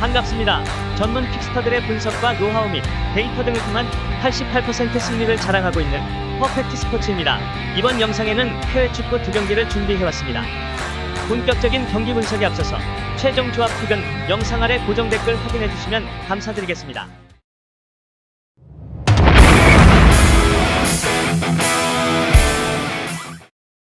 반갑습니다. 전문 픽스터들의 분석과 노하우 및 데이터 등을 통한 88% 승리를 자랑하고 있는 퍼펙트 스포츠입니다. 이번 영상에는 해외 축구 2경기를 준비해왔습니다. 본격적인 경기 분석에 앞서서 최종 조합 픽은 영상 아래 고정 댓글 확인해주시면 감사드리겠습니다.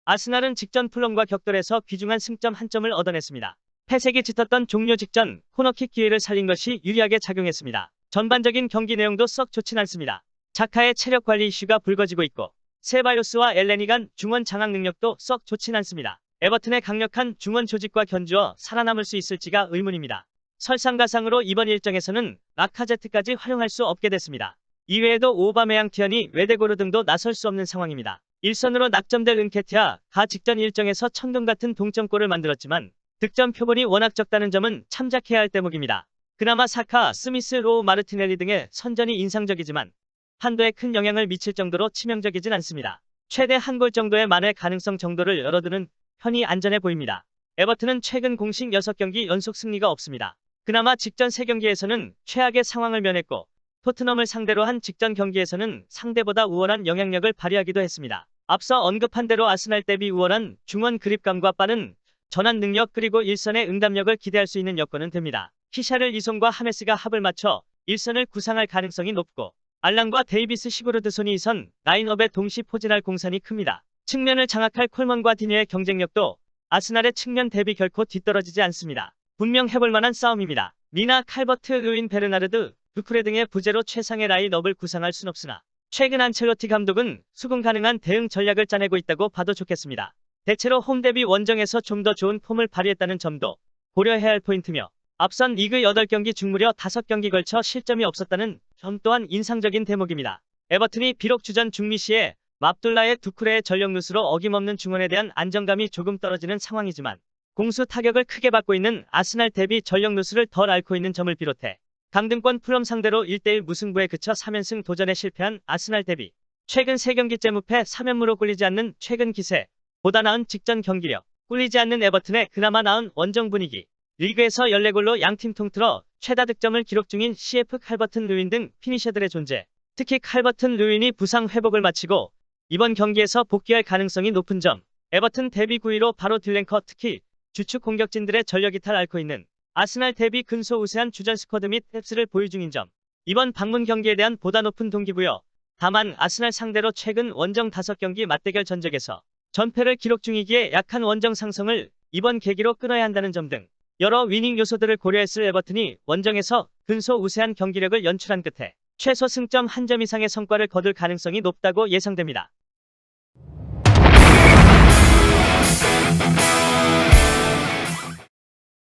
아스날은 직전 풀럼과 격돌에서 귀중한 승점 1점을 얻어냈습니다. 패색이 짙었던 종료 직전 코너킥 기회를 살린 것이 유리하게 작용했습니다. 전반적인 경기 내용도 썩 좋진 않습니다. 자카의 체력 관리 이슈가 불거지고 있고 세바요스와 엘레니 간 중원 장악 능력도 썩 좋진 않습니다. 에버튼의 강력한 중원 조직과 견주어 살아남을 수 있을지가 의문입니다. 설상가상으로 이번 일정에서는 라카제트까지 활용할 수 없게 됐습니다. 이외에도 오바메양, 티어니, 웨데고르 등도 나설 수 없는 상황입니다. 일선으로 낙점될 은케티아 가 직전 일정에서 천금 같은 동점골을 만들었지만 득점 표본이 워낙 적다는 점은 참작해야 할 대목입니다. 그나마 사카, 스미스, 로우, 마르티넬리 등의 선전이 인상적이지만 한도에 큰 영향을 미칠 정도로 치명적이진 않습니다. 최대 한 골 정도의 만회 가능성 정도를 열어두는 편이 안전해 보입니다. 에버튼은 최근 공식 6경기 연속 승리가 없습니다. 그나마 직전 3경기에서는 최악의 상황을 면했고 토트넘을 상대로 한 직전 경기에서는 상대보다 우월한 영향력을 발휘하기도 했습니다. 앞서 언급한 대로 아스날 대비 우월한 중원 그립감과 빠른 전환 능력 그리고 일선의 응답력을 기대할 수 있는 여건은 됩니다. 키샤를 이송과 하메스가 합을 맞춰 일선을 구상할 가능성이 높고 알랑과 데이비스 시그루드손이 이선 라인업에 동시 포진할 공산이 큽니다. 측면을 장악할 콜먼과 디니의 경쟁력도 아스날의 측면 대비 결코 뒤떨어지지 않습니다. 분명 해볼 만한 싸움입니다. 미나, 칼버트, 르윈, 베르나르드, 두크레 등의 부재로 최상의 라인업을 구상할 순 없으나 최근 안첼로티 감독은 수긍 가능한 대응 전략을 짜내고 있다고 봐도 좋겠습니다. 대체로 홈 대비 원정에서 좀 더 좋은 폼을 발휘했다는 점도 고려해야 할 포인트며 앞선 리그 8경기 중 무려 5경기 걸쳐 실점이 없었다는 점 또한 인상적인 대목입니다. 에버튼이 비록 주전 중미 시에 맙둘라의 두쿠레의 전력 누수로 어김없는 중원에 대한 안정감이 조금 떨어지는 상황이지만 공수 타격을 크게 받고 있는 아스날 대비 전력 누수를 덜 앓고 있는 점을 비롯해 강등권 풀럼 상대로 1대1 무승부에 그쳐 3연승 도전에 실패한 아스날 대비 최근 3경기째 무패 3연무로 꿀리지 않는 최근 기세 보다 나은 직전 경기력, 꿀리지 않는 에버튼의 그나마 나은 원정 분위기, 리그에서 14골로 양팀 통틀어 최다 득점을 기록 중인 CF 칼버튼 르윈 등 피니셔들의 존재, 특히 칼버튼 르윈이 부상 회복을 마치고 이번 경기에서 복귀할 가능성이 높은 점, 에버튼 데뷔 9위로 바로 딜랭커 특히 주축 공격진들의 전력 이탈 앓고 있는 아스날 대비 근소 우세한 주전 스쿼드 및 탭스를 보유 중인 점, 이번 방문 경기에 대한 보다 높은 동기부여, 다만 아스날 상대로 최근 원정 5경기 맞대결 전적에서 전패를 기록 중이기에 약한 원정 상성을 이번 계기로 끊어야 한다는 점 등 여러 위닝 요소들을 고려했을 에버튼이 원정에서 근소 우세한 경기력을 연출한 끝에 최소 승점 1점 이상의 성과를 거둘 가능성이 높다고 예상됩니다.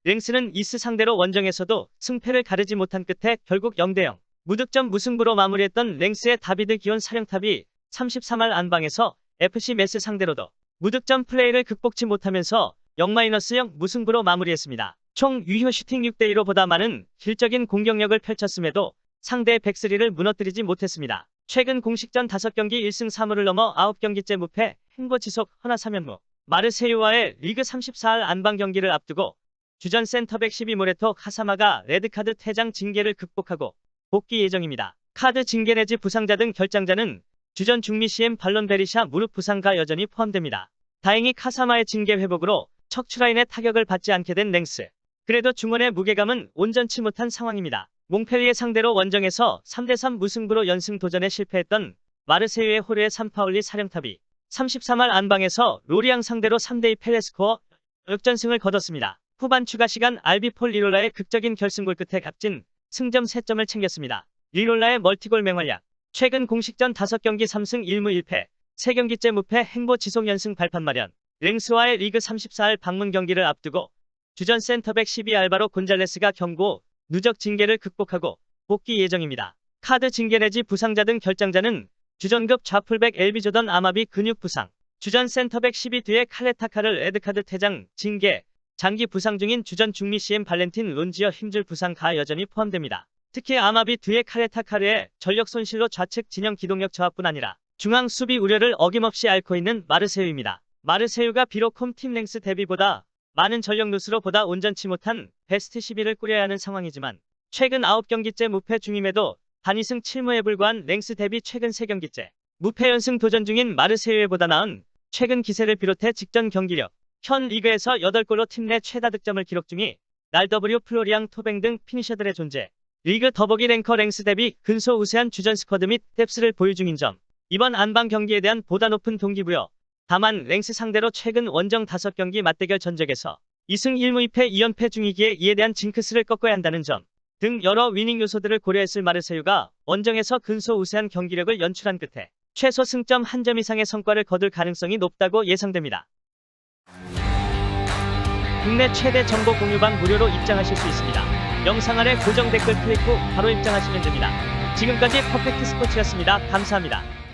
랭스는 이스 상대로 원정에서도 승패를 가르지 못한 끝에 결국 0대0 무득점 무승부로 마무리했던 랭스의 다비드 기온 사령탑이 33할 안방에서 FC 메스 상대로도 무득점 플레이를 극복치 못하면서 0-0 무승부로 마무리했습니다. 총 유효 슈팅 6대2로 보다 많은 질적인 공격력을 펼쳤음에도 상대의 백스리를 무너뜨리지 못했습니다. 최근 공식전 5경기 1승 3무를 넘어 9경기째 무패, 행보 지속, 허나 3연무. 마르세유와의 리그 34할 안방 경기를 앞두고 주전 센터백 12모레토 카사마가 레드카드 퇴장 징계를 극복하고 복귀 예정입니다. 카드 징계 내지 부상자 등 결장자는 주전 중미 CM 발론 베리샤 무릎 부상가 여전히 포함됩니다. 다행히 카사마의 징계 회복으로 척추라인의 타격을 받지 않게 된 랭스. 그래도 중원의 무게감은 온전치 못한 상황입니다. 몽펠리에 상대로 원정에서 3대3 무승부로 연승 도전에 실패했던 마르세유의 호르의 산파울리 사령탑이 33할 안방에서 로리앙 상대로 3대2 펠레스코어 역전승을 거뒀습니다. 후반 추가 시간 알비폴 리롤라의 극적인 결승골 끝에 값진 승점 3점을 챙겼습니다. 리롤라의 멀티골 맹활약. 최근 공식전 5경기 3승 1무 1패, 3경기째 무패 행보 지속 연승 발판 마련. 랭스와의 리그 34할 방문 경기를 앞두고 주전 센터백 12 알바로 곤잘레스가 경고, 누적 징계를 극복하고 복귀 예정입니다. 카드 징계 내지 부상자 등 결장자는 주전급 좌풀백 엘비 조던 아마비 근육 부상, 주전 센터백 12 뒤에 칼레타카를 레드카드 퇴장, 징계, 장기 부상 중인 주전 중미 CM 발렌틴 론지어 힘줄 부상 가 여전히 포함됩니다. 특히 아마비 뒤에 카레타카르의 전력 손실로 좌측 진영 기동력 저하뿐 아니라 중앙 수비 우려를 어김없이 앓고 있는 마르세유입니다. 마르세유가 비록 홈팀 랭스 대비보다 많은 전력 누수로 보다 온전치 못한 베스트 11을 꾸려야 하는 상황이지만 최근 9경기째 무패 중임에도 단이승 7무에 불과한 랭스 대비 최근 3경기째 무패 연승 도전 중인 마르세유에보다 나은 최근 기세를 비롯해 직전 경기력, 현 리그에서 8골로 팀 내 최다 득점을 기록 중이 날 W 플로리앙 토뱅 등 피니셔들의 존재, 리그 더보기 랭커 랭스 대비 근소 우세한 주전 스쿼드 및 뎁스를 보유 중인 점, 이번 안방 경기에 대한 보다 높은 동기부여. 다만 랭스 상대로 최근 원정 5경기 맞대결 전적에서 2승 1무 2패 2연패 중이기에 이에 대한 징크스를 꺾어야 한다는 점 등 여러 위닝 요소들을 고려했을 마르세유가 원정에서 근소 우세한 경기력을 연출한 끝에 최소 승점 1점 이상의 성과를 거둘 가능성이 높다고 예상됩니다. 국내 최대 정보 공유방 무료로 입장하실 수 있습니다. 영상 아래 고정 댓글 클릭 후 바로 입장하시면 됩니다. 지금까지 퍼펙트 스포츠였습니다. 감사합니다.